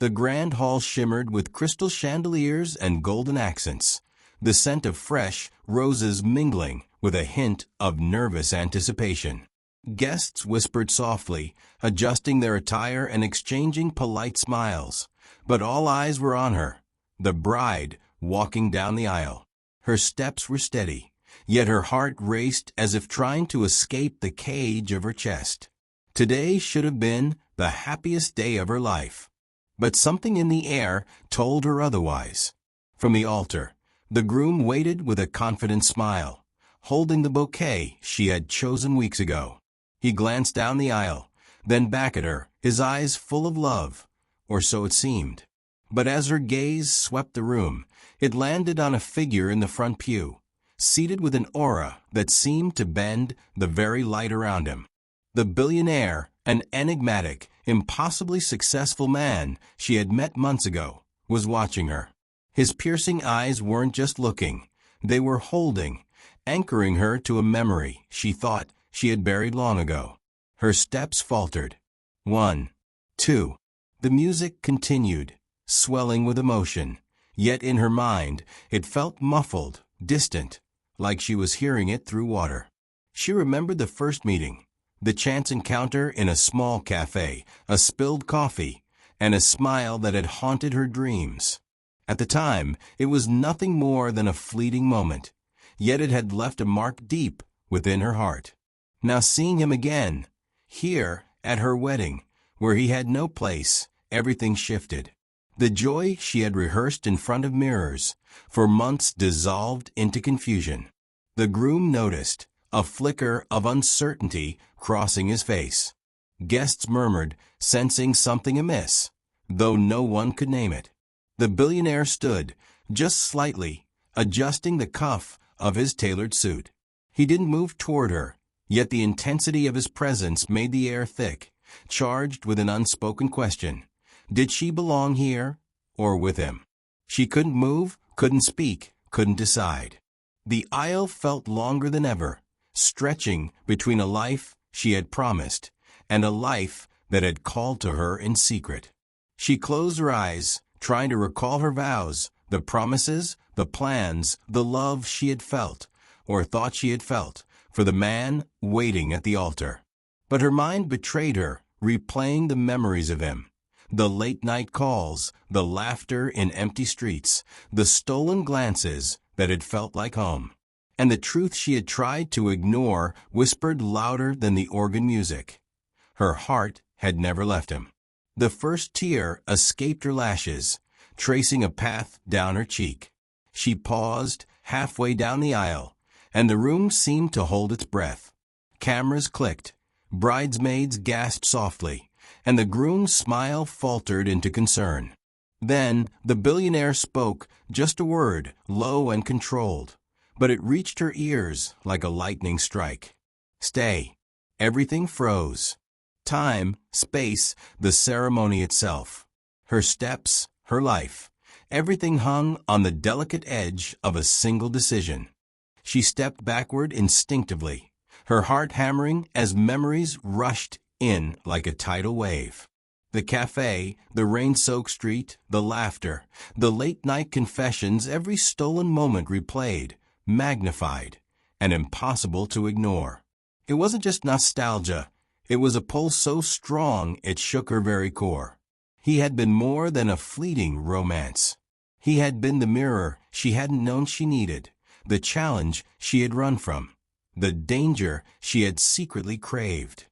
The grand hall shimmered with crystal chandeliers and golden accents, the scent of fresh roses mingling with a hint of nervous anticipation. Guests whispered softly, adjusting their attire and exchanging polite smiles, but all eyes were on her, the bride walking down the aisle. Her steps were steady, yet her heart raced as if trying to escape the cage of her chest. Today should have been the happiest day of her life. But something in the air told her otherwise. From the altar, the groom waited with a confident smile, holding the bouquet she had chosen weeks ago. He glanced down the aisle, then back at her, his eyes full of love, or so it seemed. But as her gaze swept the room, it landed on a figure in the front pew, seated with an aura that seemed to bend the very light around him. The billionaire, an enigmatic, impossibly successful man she had met months ago, was watching her. His piercing eyes weren't just looking, they were holding, anchoring her to a memory she thought she had buried long ago. Her steps faltered. 1, 2. The music continued, swelling with emotion, yet in her mind it felt muffled, distant, like she was hearing it through water. She remembered the first meeting, the chance encounter in a small cafe, a spilled coffee, and a smile that had haunted her dreams. At the time, it was nothing more than a fleeting moment, yet it had left a mark deep within her heart. Now seeing him again, here at her wedding, where he had no place, everything shifted. The joy she had rehearsed in front of mirrors for months dissolved into confusion. The groom noticed a flicker of uncertainty crossing his face. Guests murmured, sensing something amiss, though no one could name it. The billionaire stood, just slightly, adjusting the cuff of his tailored suit. He didn't move toward her, yet the intensity of his presence made the air thick, charged with an unspoken question. Did she belong here, or with him? She couldn't move, couldn't speak, couldn't decide. The aisle felt longer than ever, stretching between a life she had promised and a life that had called to her in secret. She closed her eyes, trying to recall her vows, the promises, the plans, the love she had felt, or thought she had felt, for the man waiting at the altar. But her mind betrayed her, replaying the memories of him. The late-night calls, the laughter in empty streets, the stolen glances that had felt like home. And the truth she had tried to ignore whispered louder than the organ music. Her heart had never left him. The first tear escaped her lashes, tracing a path down her cheek. She paused halfway down the aisle, and the room seemed to hold its breath. Cameras clicked, bridesmaids gasped softly, and the groom's smile faltered into concern. Then the billionaire spoke, just a word, low and controlled, but it reached her ears like a lightning strike. Stay. Everything froze. Time, space, the ceremony itself. Her steps, her life. Everything hung on the delicate edge of a single decision. She stepped backward instinctively, her heart hammering as memories rushed in like a tidal wave. The cafe, the rain-soaked street, the laughter, the late-night confessions, every stolen moment replayed, magnified, and impossible to ignore. It wasn't just nostalgia. It was a pull so strong it shook her very core. He had been more than a fleeting romance. He had been the mirror she hadn't known she needed, the challenge she had run from, the danger she had secretly craved.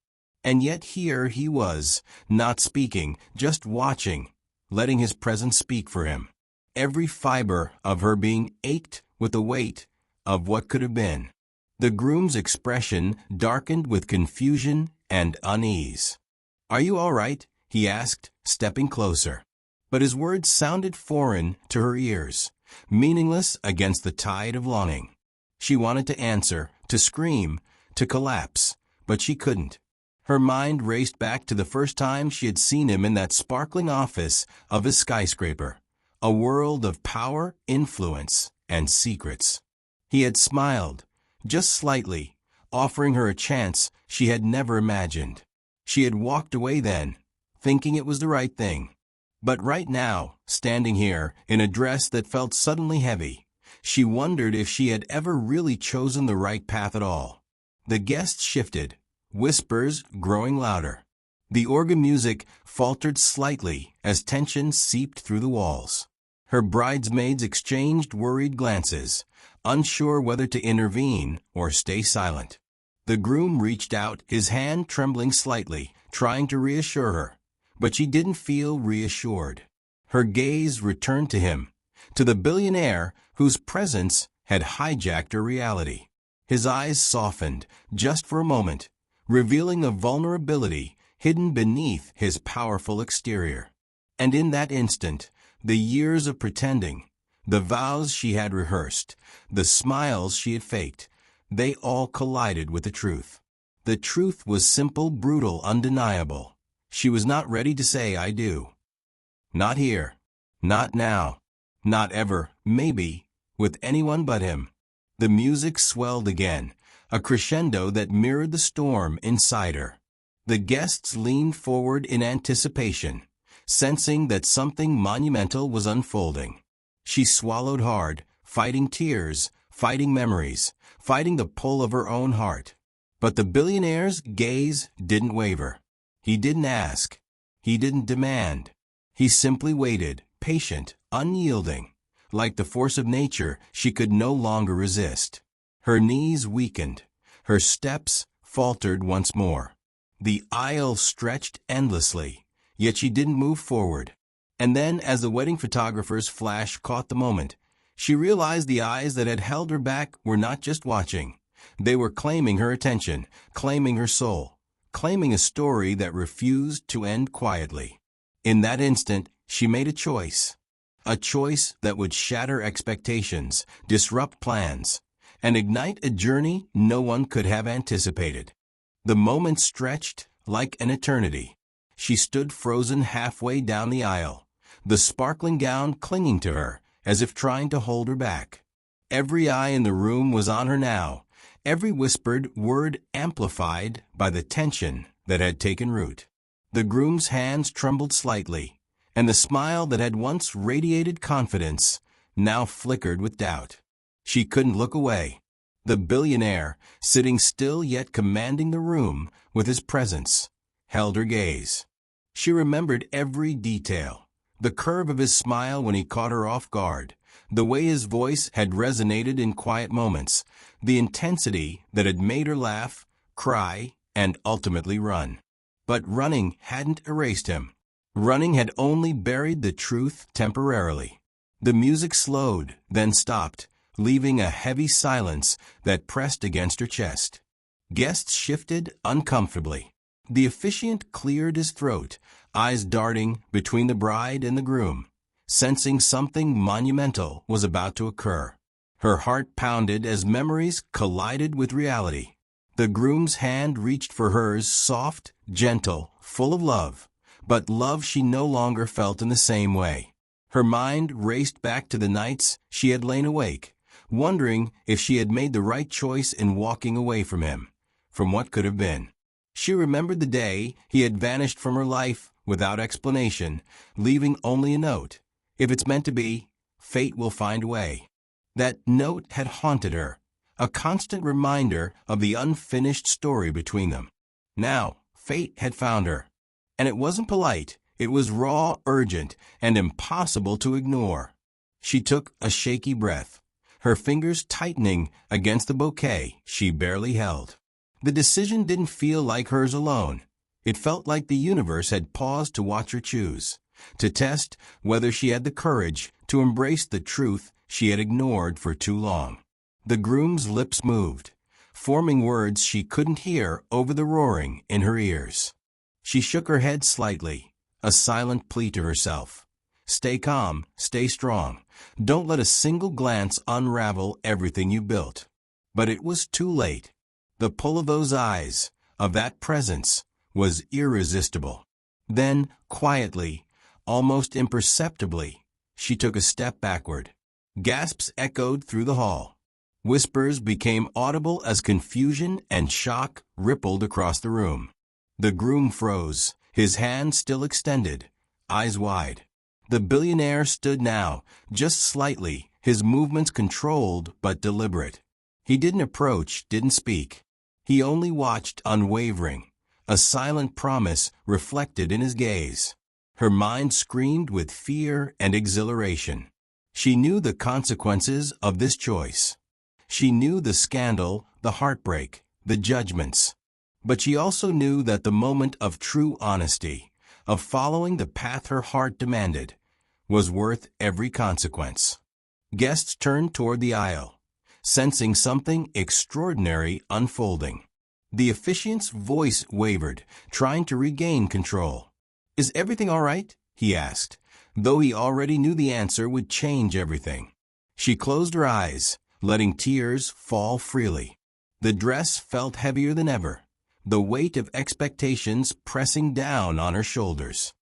And yet here he was, not speaking, just watching, letting his presence speak for him. Every fiber of her being ached with the weight of what could have been. The groom's expression darkened with confusion and unease. "Are you all right?" he asked, stepping closer. But his words sounded foreign to her ears, meaningless against the tide of longing. She wanted to answer, to scream, to collapse, but she couldn't. Her mind raced back to the first time she had seen him in that sparkling office of his skyscraper, a world of power, influence, and secrets. He had smiled, just slightly, offering her a chance she had never imagined. She had walked away then, thinking it was the right thing. But right now, standing here, in a dress that felt suddenly heavy, she wondered if she had ever really chosen the right path at all. The guests shifted, whispers growing louder. The organ music faltered slightly as tension seeped through the walls. Her bridesmaids exchanged worried glances, unsure whether to intervene or stay silent. The groom reached out, his hand trembling slightly, trying to reassure her. But she didn't feel reassured. Her gaze returned to him, to the billionaire whose presence had hijacked her reality. His eyes softened, just for a moment, revealing a vulnerability hidden beneath his powerful exterior. And in that instant, the years of pretending, the vows she had rehearsed, the smiles she had faked, they all collided with the truth. The truth was simple, brutal, undeniable. She was not ready to say I do. Not here. Not now. Not ever, maybe, with anyone but him. The music swelled again, a crescendo that mirrored the storm inside her. The guests leaned forward in anticipation, sensing that something monumental was unfolding. She swallowed hard, fighting tears, fighting memories, fighting the pull of her own heart. But the billionaire's gaze didn't waver. He didn't ask. He didn't demand. He simply waited, patient, unyielding. Like the force of nature, she could no longer resist. Her knees weakened. Her steps faltered once more. The aisle stretched endlessly, yet she didn't move forward. And then, as the wedding photographer's flash caught the moment, she realized the eyes that had held her back were not just watching. They were claiming her attention, claiming her soul, claiming a story that refused to end quietly. In that instant, she made a choice that would shatter expectations, disrupt plans, and ignite a journey no one could have anticipated. The moment stretched like an eternity. She stood frozen halfway down the aisle, the sparkling gown clinging to her as if trying to hold her back. Every eye in the room was on her now, every whispered word amplified by the tension that had taken root. The groom's hands trembled slightly, and the smile that had once radiated confidence now flickered with doubt. She couldn't look away. The billionaire, sitting still yet commanding the room with his presence, held her gaze. She remembered every detail, the curve of his smile when he caught her off guard, the way his voice had resonated in quiet moments, the intensity that had made her laugh, cry, and ultimately run. But running hadn't erased him. Running had only buried the truth temporarily. The music slowed, then stopped, leaving a heavy silence that pressed against her chest. Guests shifted uncomfortably. The officiant cleared his throat, eyes darting between the bride and the groom, sensing something monumental was about to occur. Her heart pounded as memories collided with reality. The groom's hand reached for hers, soft, gentle, full of love, but love she no longer felt in the same way. Her mind raced back to the nights she had lain awake, wondering if she had made the right choice in walking away from him, from what could have been. She remembered the day he had vanished from her life without explanation, leaving only a note. If it's meant to be, fate will find a way. That note had haunted her, a constant reminder of the unfinished story between them. Now, fate had found her. And it wasn't polite, it was raw, urgent, and impossible to ignore. She took a shaky breath, her fingers tightening against the bouquet she barely held. The decision didn't feel like hers alone. It felt like the universe had paused to watch her choose, to test whether she had the courage to embrace the truth she had ignored for too long. The groom's lips moved, forming words she couldn't hear over the roaring in her ears. She shook her head slightly, a silent plea to herself. Stay calm, stay strong. Don't let a single glance unravel everything you built. But it was too late. The pull of those eyes, of that presence, was irresistible. Then, quietly, almost imperceptibly, she took a step backward. Gasps echoed through the hall. Whispers became audible as confusion and shock rippled across the room. The groom froze, his hand still extended, eyes wide. The billionaire stood now, just slightly, his movements controlled but deliberate. He didn't approach, didn't speak. He only watched, unwavering, a silent promise reflected in his gaze. Her mind screamed with fear and exhilaration. She knew the consequences of this choice. She knew the scandal, the heartbreak, the judgments. But she also knew that the moment of true honesty, of following the path her heart demanded, was worth every consequence. Guests turned toward the aisle, sensing something extraordinary unfolding. The officiant's voice wavered, trying to regain control. "Is everything all right?" he asked, though he already knew the answer would change everything. She closed her eyes, letting tears fall freely. The dress felt heavier than ever, the weight of expectations pressing down on her shoulders.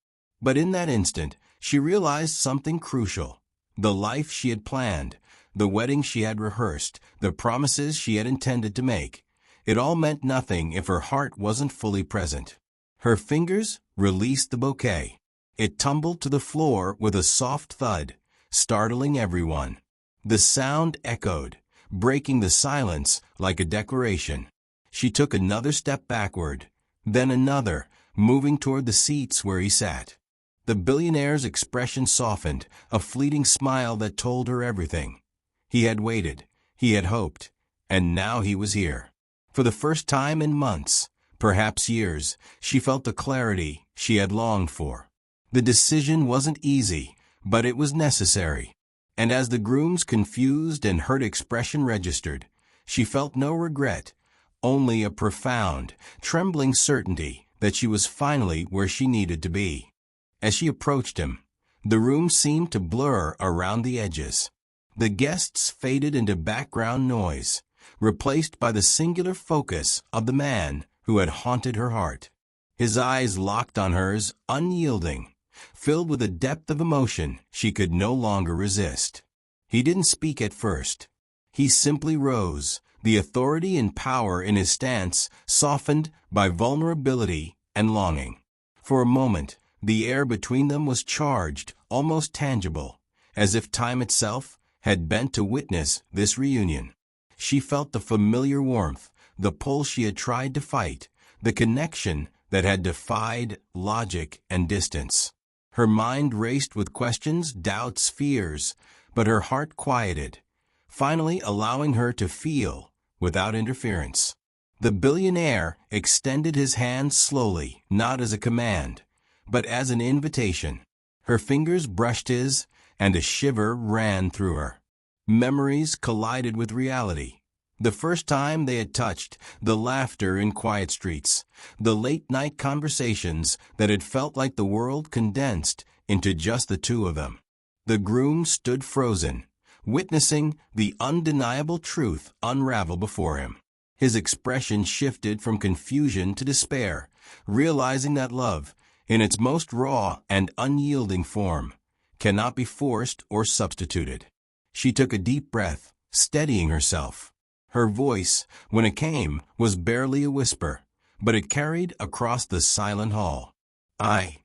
But in that instant, she realized something crucial. The life she had planned, the wedding she had rehearsed, the promises she had intended to make, it all meant nothing if her heart wasn't fully present. Her fingers released the bouquet. It tumbled to the floor with a soft thud, startling everyone. The sound echoed, breaking the silence like a declaration. She took another step backward, then another, moving toward the seats where he sat. The billionaire's expression softened, a fleeting smile that told her everything. He had waited, he had hoped, and now he was here. For the first time in months, perhaps years, she felt the clarity she had longed for. The decision wasn't easy, but it was necessary. And as the groom's confused and hurt expression registered, she felt no regret, only a profound, trembling certainty that she was finally where she needed to be. As she approached him, the room seemed to blur around the edges. The guests faded into background noise, replaced by the singular focus of the man who had haunted her heart. His eyes locked on hers, unyielding, filled with a depth of emotion she could no longer resist. He didn't speak at first. He simply rose, the authority and power in his stance softened by vulnerability and longing. For a moment, the air between them was charged, almost tangible, as if time itself had bent to witness this reunion. She felt the familiar warmth, the pull she had tried to fight, the connection that had defied logic and distance. Her mind raced with questions, doubts, fears, but her heart quieted, finally allowing her to feel without interference. The billionaire extended his hand slowly, not as a command, but as an invitation. Her fingers brushed his, and a shiver ran through her. Memories collided with reality. The first time they had touched, the laughter in quiet streets, the late-night conversations that had felt like the world condensed into just the two of them. The groom stood frozen, witnessing the undeniable truth unravel before him. His expression shifted from confusion to despair, realizing that love, in its most raw and unyielding form, cannot be forced or substituted. She took a deep breath, steadying herself. Her voice, when it came, was barely a whisper, but it carried across the silent hall. I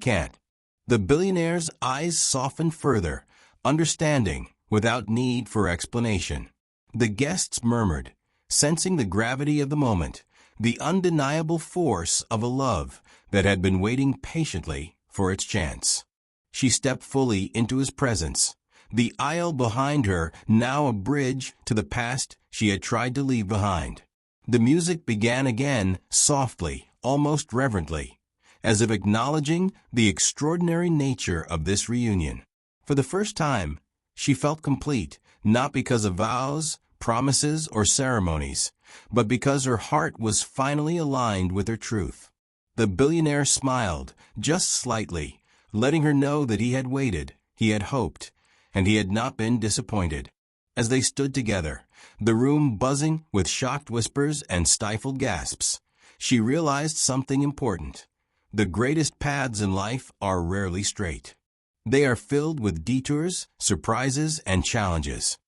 can't." The billionaire's eyes softened further, understanding without need for explanation. The guests murmured, sensing the gravity of the moment, the undeniable force of a love that had been waiting patiently for its chance. She stepped fully into his presence, the aisle behind her now a bridge to the past she had tried to leave behind. The music began again, softly, almost reverently, as if acknowledging the extraordinary nature of this reunion. For the first time, she felt complete, not because of vows, promises, or ceremonies, but because her heart was finally aligned with her truth. The billionaire smiled, just slightly, letting her know that he had waited, he had hoped, and he had not been disappointed. As they stood together, the room buzzing with shocked whispers and stifled gasps, she realized something important. The greatest paths in life are rarely straight. They are filled with detours, surprises, and challenges.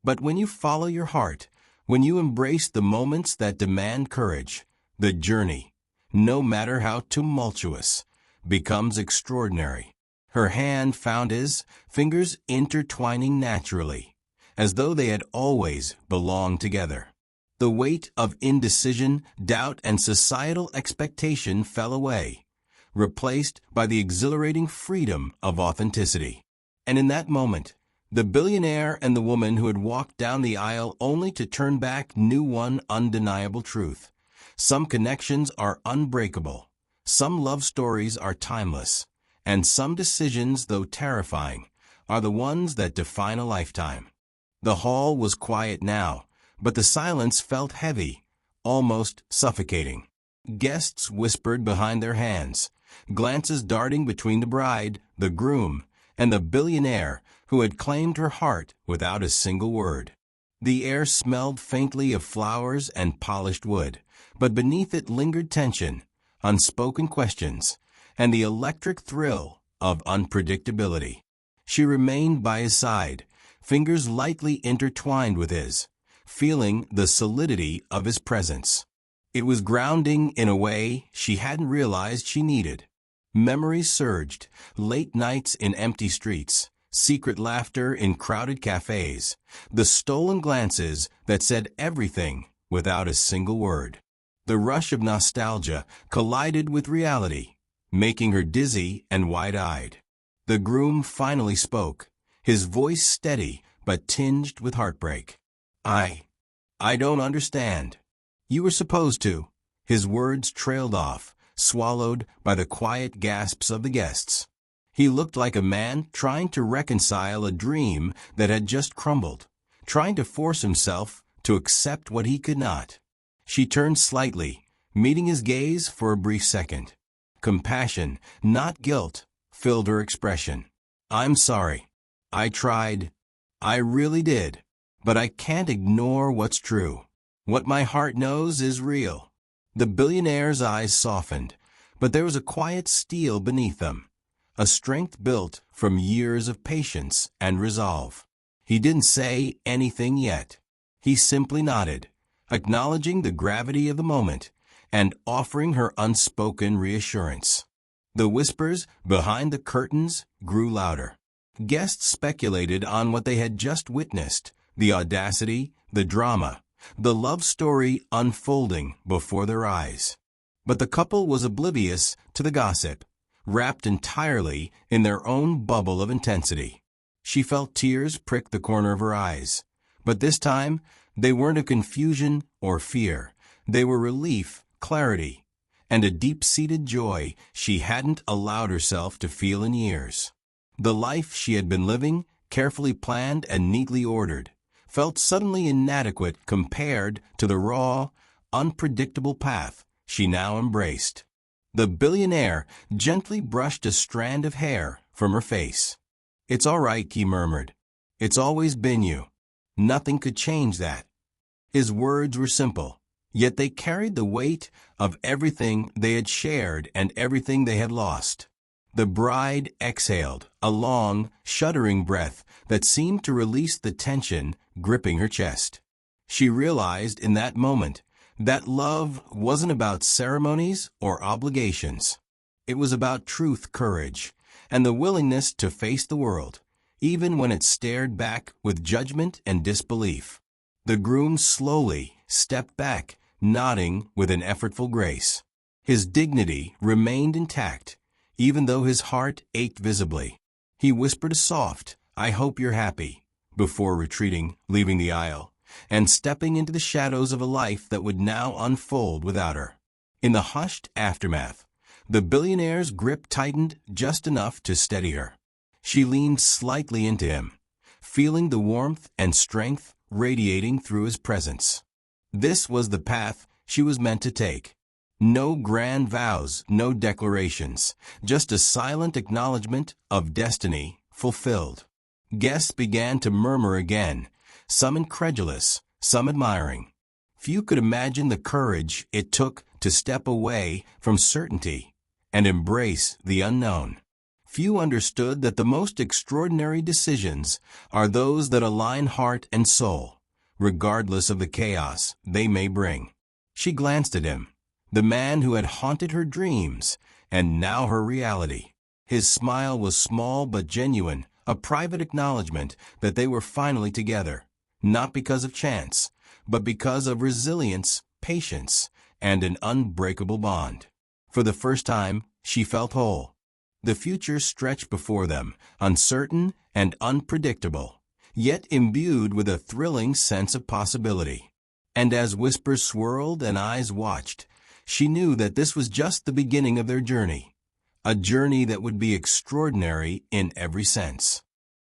But when you follow your heart, when you embrace the moments that demand courage, the journey, no matter how tumultuous, becomes extraordinary. Her hand found his, fingers intertwining naturally, as though they had always belonged together. The weight of indecision, doubt, and societal expectation fell away, replaced by the exhilarating freedom of authenticity. And in that moment, the billionaire and the woman who had walked down the aisle only to turn back knew one undeniable truth. Some connections are unbreakable, some love stories are timeless, and some decisions, though terrifying, are the ones that define a lifetime. The hall was quiet now, but the silence felt heavy, almost suffocating. Guests whispered behind their hands, glances darting between the bride, the groom, and the billionaire who had claimed her heart without a single word. The air smelled faintly of flowers and polished wood, but beneath it lingered tension, unspoken questions, and the electric thrill of unpredictability. She remained by his side, fingers lightly intertwined with his, feeling the solidity of his presence. It was grounding in a way she hadn't realized she needed. Memories surged, late nights in empty streets, secret laughter in crowded cafes, the stolen glances that said everything without a single word. The rush of nostalgia collided with reality, making her dizzy and wide-eyed. The groom finally spoke, his voice steady but tinged with heartbreak. I don't understand. You were supposed to. His words trailed off, swallowed by the quiet gasps of the guests. He looked like a man trying to reconcile a dream that had just crumbled, trying to force himself to accept what he could not. She turned slightly, meeting his gaze for a brief second. Compassion, not guilt, filled her expression. I'm sorry. I tried. I really did. But I can't ignore what's true. What my heart knows is real. The billionaire's eyes softened, but there was a quiet steel beneath them, a strength built from years of patience and resolve. He didn't say anything yet. He simply nodded, acknowledging the gravity of the moment and offering her unspoken reassurance. The whispers behind the curtains grew louder. Guests speculated on what they had just witnessed, the audacity, the drama, the love story unfolding before their eyes. But the couple was oblivious to the gossip, wrapped entirely in their own bubble of intensity. She felt tears prick the corner of her eyes, but this time they weren't of confusion or fear. They were relief, clarity, and a deep-seated joy she hadn't allowed herself to feel in years. The life she had been living, carefully planned and neatly ordered, felt suddenly inadequate compared to the raw, unpredictable path she now embraced. The billionaire gently brushed a strand of hair from her face. It's all right, he murmured. It's always been you. Nothing could change that. His words were simple, yet they carried the weight of everything they had shared and everything they had lost. The bride exhaled, a long, shuddering breath that seemed to release the tension gripping her chest. She realized in that moment that love wasn't about ceremonies or obligations. It was about truth, courage, and the willingness to face the world, even when it stared back with judgment and disbelief. The groom slowly stepped back, nodding with an effortful grace. His dignity remained intact, even though his heart ached visibly. He whispered a soft, "I hope you're happy," before retreating, leaving the aisle, and stepping into the shadows of a life that would now unfold without her. In the hushed aftermath, the billionaire's grip tightened just enough to steady her. She leaned slightly into him, feeling the warmth and strength radiating through his presence. This was the path she was meant to take. No grand vows, no declarations, just a silent acknowledgement of destiny fulfilled. Guests began to murmur again, some incredulous, some admiring. Few could imagine the courage it took to step away from certainty and embrace the unknown. Few understood that the most extraordinary decisions are those that align heart and soul, regardless of the chaos they may bring. She glanced at him, the man who had haunted her dreams and now her reality. His smile was small but genuine, a private acknowledgement that they were finally together, not because of chance, but because of resilience, patience, and an unbreakable bond. For the first time, she felt whole. The future stretched before them, uncertain and unpredictable, yet imbued with a thrilling sense of possibility. And as whispers swirled and eyes watched, she knew that this was just the beginning of their journey, a journey that would be extraordinary in every sense.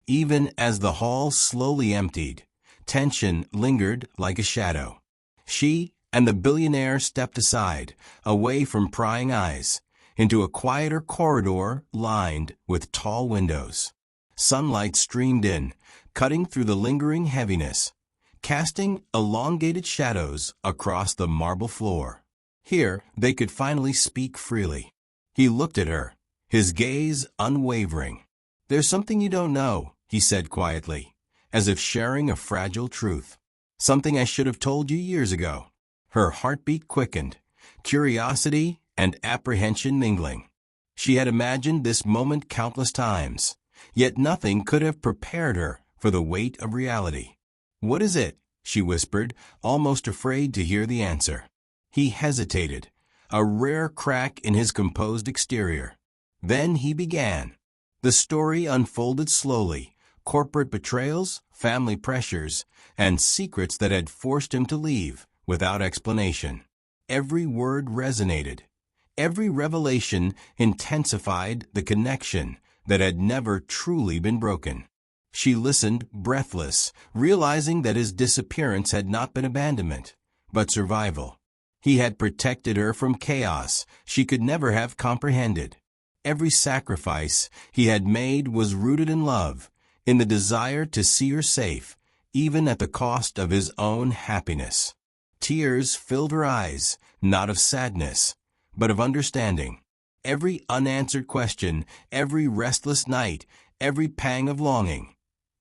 Even as the hall slowly emptied, tension lingered like a shadow. She and the billionaire stepped aside, away from prying eyes, into a quieter corridor lined with tall windows. Sunlight streamed in, cutting through the lingering heaviness, casting elongated shadows across the marble floor. Here, they could finally speak freely. He looked at her, his gaze unwavering. "There's something you don't know," he said quietly, as if sharing a fragile truth. "Something I should have told you years ago." Her heartbeat quickened, curiosity and apprehension mingling. She had imagined this moment countless times, yet nothing could have prepared her for the weight of reality. "What is it?" she whispered, almost afraid to hear the answer. He hesitated, a rare crack in his composed exterior. Then he began. The story unfolded slowly, corporate betrayals, family pressures, and secrets that had forced him to leave without explanation. Every word resonated. Every revelation intensified the connection that had never truly been broken. She listened, breathless, realizing that his disappearance had not been abandonment, but survival. He had protected her from chaos she could never have comprehended. Every sacrifice he had made was rooted in love, in the desire to see her safe, even at the cost of his own happiness. Tears filled her eyes, not of sadness, but of understanding. Every unanswered question, every restless night, every pang of longing.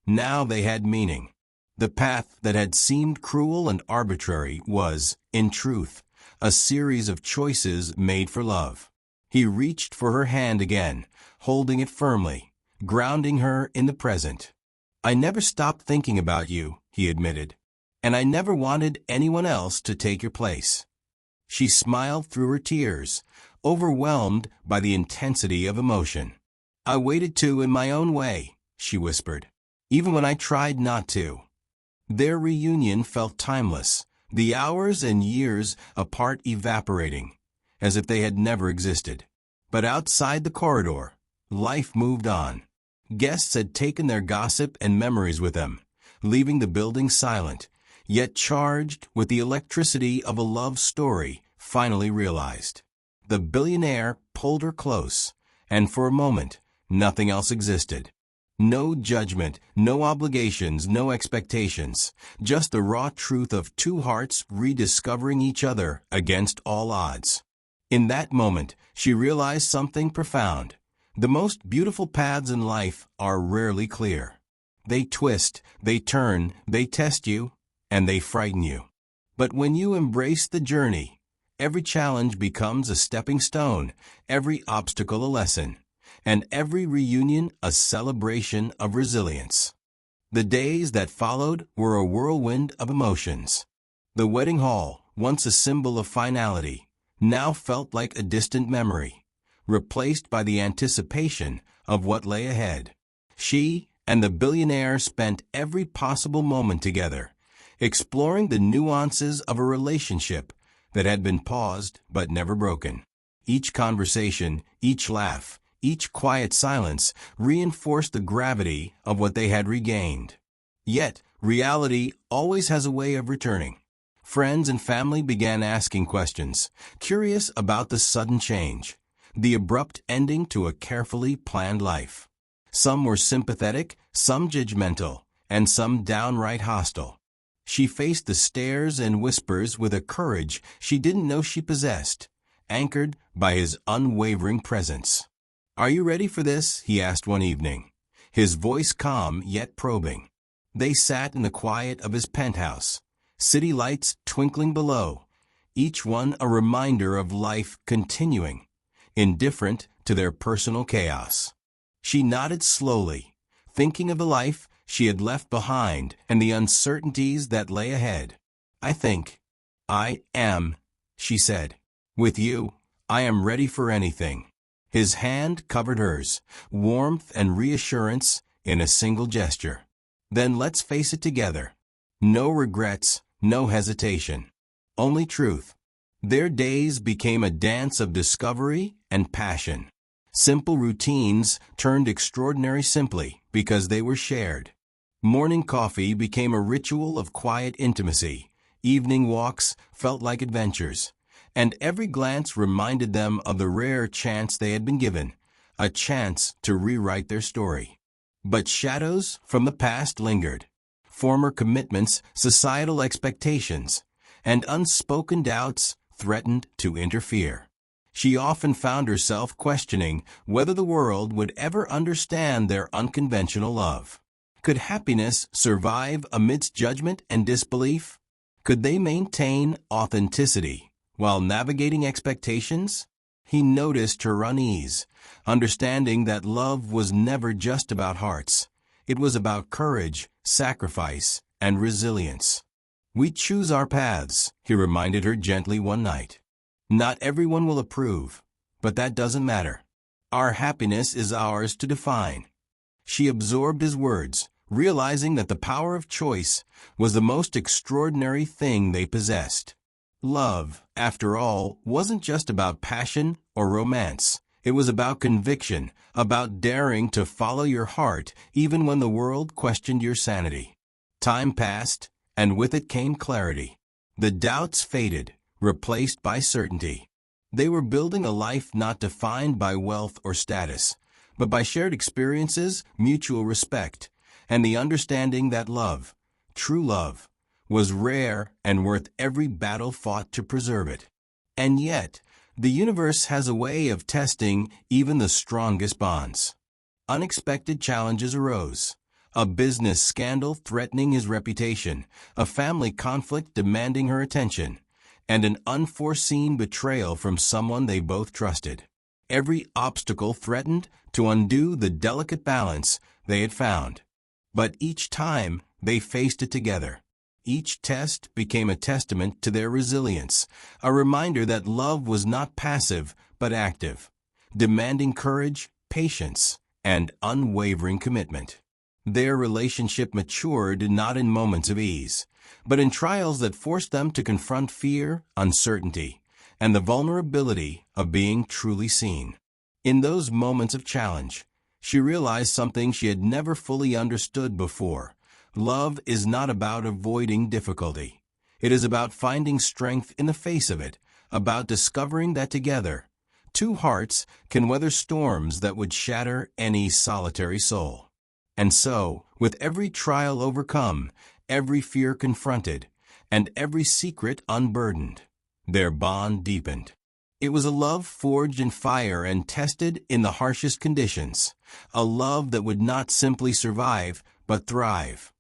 Now they had meaning. The path that had seemed cruel and arbitrary was, in truth, a series of choices made for love. He reached for her hand again, holding it firmly, grounding her in the present. "I never stopped thinking about you," he admitted, "and I never wanted anyone else to take your place." She smiled through her tears, overwhelmed by the intensity of emotion. "I waited to in my own way," she whispered, "even when I tried not to." Their reunion felt timeless, the hours and years apart evaporating, as if they had never existed. But outside the corridor, life moved on. Guests had taken their gossip and memories with them, leaving the building silent, yet charged with the electricity of a love story finally realized. The billionaire pulled her close, and for a moment, nothing else existed. No judgment, no obligations, no expectations, just the raw truth of two hearts rediscovering each other against all odds. In that moment, she realized something profound. The most beautiful paths in life are rarely clear. They twist, they turn, they test you, and they frighten you. But when you embrace the journey, every challenge becomes a stepping stone, every obstacle a lesson, and every reunion a celebration of resilience. The days that followed were a whirlwind of emotions. The wedding hall, once a symbol of finality, now felt like a distant memory, replaced by the anticipation of what lay ahead. She and the billionaire spent every possible moment together, exploring the nuances of a relationship that had been paused but never broken. Each conversation, each laugh, each quiet silence reinforced the gravity of what they had regained. Yet, reality always has a way of returning. Friends and family began asking questions, curious about the sudden change, the abrupt ending to a carefully planned life. Some were sympathetic, some judgmental, and some downright hostile. She faced the stares and whispers with a courage she didn't know she possessed, anchored by his unwavering presence. "Are you ready for this?" he asked one evening, his voice calm yet probing. They sat in the quiet of his penthouse, city lights twinkling below, each one a reminder of life continuing, indifferent to to their personal chaos. She nodded slowly, thinking of the life she had left behind and the uncertainties that lay ahead. I am, she said. With you, I am ready for anything. His hand covered hers, warmth and reassurance in a single gesture. Then let's face it together. No regrets, no hesitation. Only truth. Their days became a dance of discovery and passion. Simple routines turned extraordinary simply because they were shared. Morning coffee became a ritual of quiet intimacy. Evening walks felt like adventures. And every glance reminded them of the rare chance they had been given, a chance to rewrite their story. But shadows from the past lingered. Former commitments, societal expectations, and unspoken doubts threatened to interfere. She often found herself questioning whether the world would ever understand their unconventional love. Could happiness survive amidst judgment and disbelief? Could they maintain authenticity while navigating expectations? He noticed her unease, understanding that love was never just about hearts. It was about courage, sacrifice, and resilience. We choose our paths, he reminded her gently one night. Not everyone will approve, but that doesn't matter. Our happiness is ours to define. She absorbed his words, realizing that the power of choice was the most extraordinary thing they possessed. Love, after all, wasn't just about passion or romance. It was about conviction, about daring to follow your heart even when the world questioned your sanity. Time passed, and with it came clarity. The doubts faded, replaced by certainty. They were building a life not defined by wealth or status, but by shared experiences, mutual respect, and the understanding that love, true love, was rare and worth every battle fought to preserve it. And yet, the universe has a way of testing even the strongest bonds. Unexpected challenges arose. A business scandal threatening his reputation, a family conflict demanding her attention, and an unforeseen betrayal from someone they both trusted. Every obstacle threatened to undo the delicate balance they had found. But each time, they faced it together. Each test became a testament to their resilience, a reminder that love was not passive but active, demanding courage, patience, and unwavering commitment. Their relationship matured not in moments of ease, but in trials that forced them to confront fear, uncertainty, and the vulnerability of being truly seen. In those moments of challenge, she realized something she had never fully understood before. Love is not about avoiding difficulty. It is about finding strength in the face of it, about discovering that together, two hearts can weather storms that would shatter any solitary soul. And so, with every trial overcome, every fear confronted, and every secret unburdened, their bond deepened. It was a love forged in fire and tested in the harshest conditions, a love that would not simply survive, but thrive.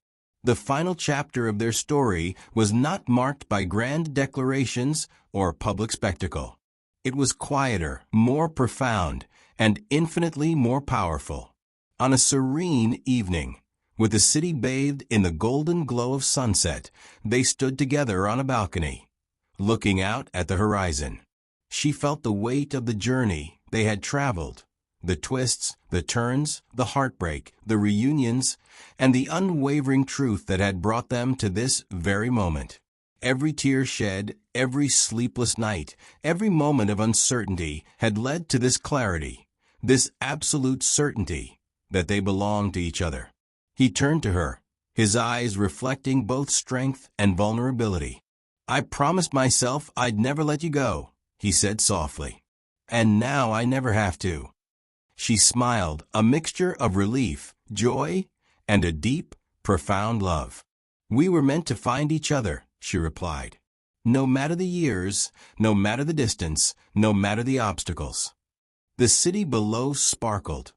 The final chapter of their story was not marked by grand declarations or public spectacle. It was quieter, more profound, and infinitely more powerful. On a serene evening, with the city bathed in the golden glow of sunset, they stood together on a balcony, looking out at the horizon. She felt the weight of the journey they had traveled, the twists, the turns, the heartbreak, the reunions, and the unwavering truth that had brought them to this very moment. Every tear shed, every sleepless night, every moment of uncertainty had led to this clarity, this absolute certainty that they belonged to each other. He turned to her, his eyes reflecting both strength and vulnerability. "I promised myself I'd never let you go," he said softly. "And now I never have to." She smiled, a mixture of relief, joy, and a deep, profound love. "We were meant to find each other," she replied. "No matter the years, no matter the distance, no matter the obstacles." The city below sparkled,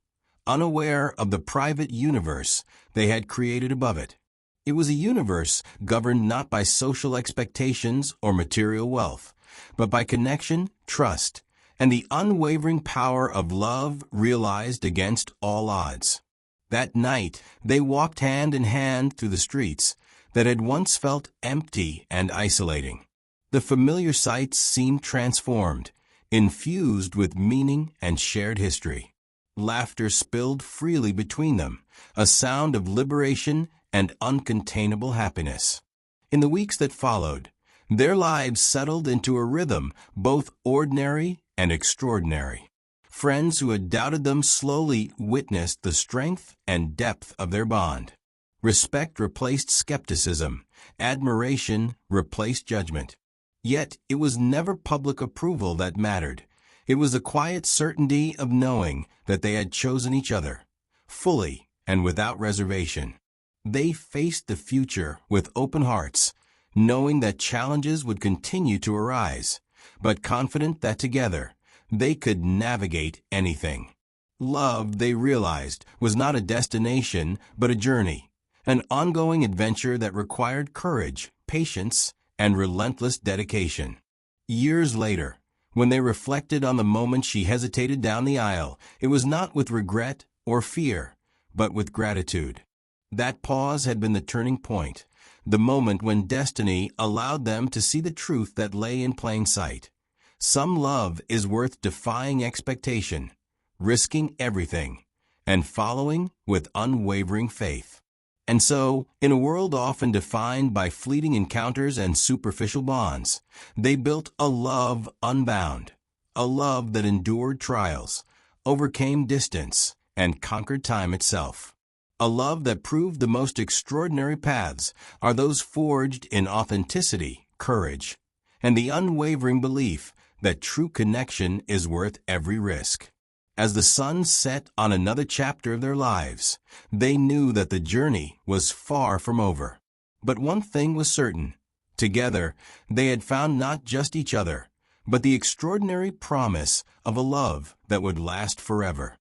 unaware of the private universe they had created above it. It was a universe governed not by social expectations or material wealth, but by connection, trust, and the unwavering power of love realized against all odds. That night, they walked hand in hand through the streets that had once felt empty and isolating. The familiar sights seemed transformed, infused with meaning and shared history. Laughter spilled freely between them, a sound of liberation and uncontainable happiness. In the weeks that followed, their lives settled into a rhythm both ordinary and extraordinary. Friends who had doubted them slowly witnessed the strength and depth of their bond. Respect replaced skepticism, admiration replaced judgment. Yet it was never public approval that mattered. It was the quiet certainty of knowing that they had chosen each other, fully and without reservation. They faced the future with open hearts, knowing that challenges would continue to arise, but confident that together they could navigate anything. Love, they realized, was not a destination but a journey, an ongoing adventure that required courage, patience, and relentless dedication. Years later, when they reflected on the moment she hesitated down the aisle, it was not with regret or fear, but with gratitude. That pause had been the turning point, the moment when destiny allowed them to see the truth that lay in plain sight. Some love is worth defying expectation, risking everything, and following with unwavering faith. And so, in a world often defined by fleeting encounters and superficial bonds, they built a love unbound, a love that endured trials, overcame distance, and conquered time itself. A love that proved the most extraordinary paths are those forged in authenticity, courage, and the unwavering belief that true connection is worth every risk. As the sun set on another chapter of their lives, they knew that the journey was far from over. But one thing was certain. Together, they had found not just each other, but the extraordinary promise of a love that would last forever.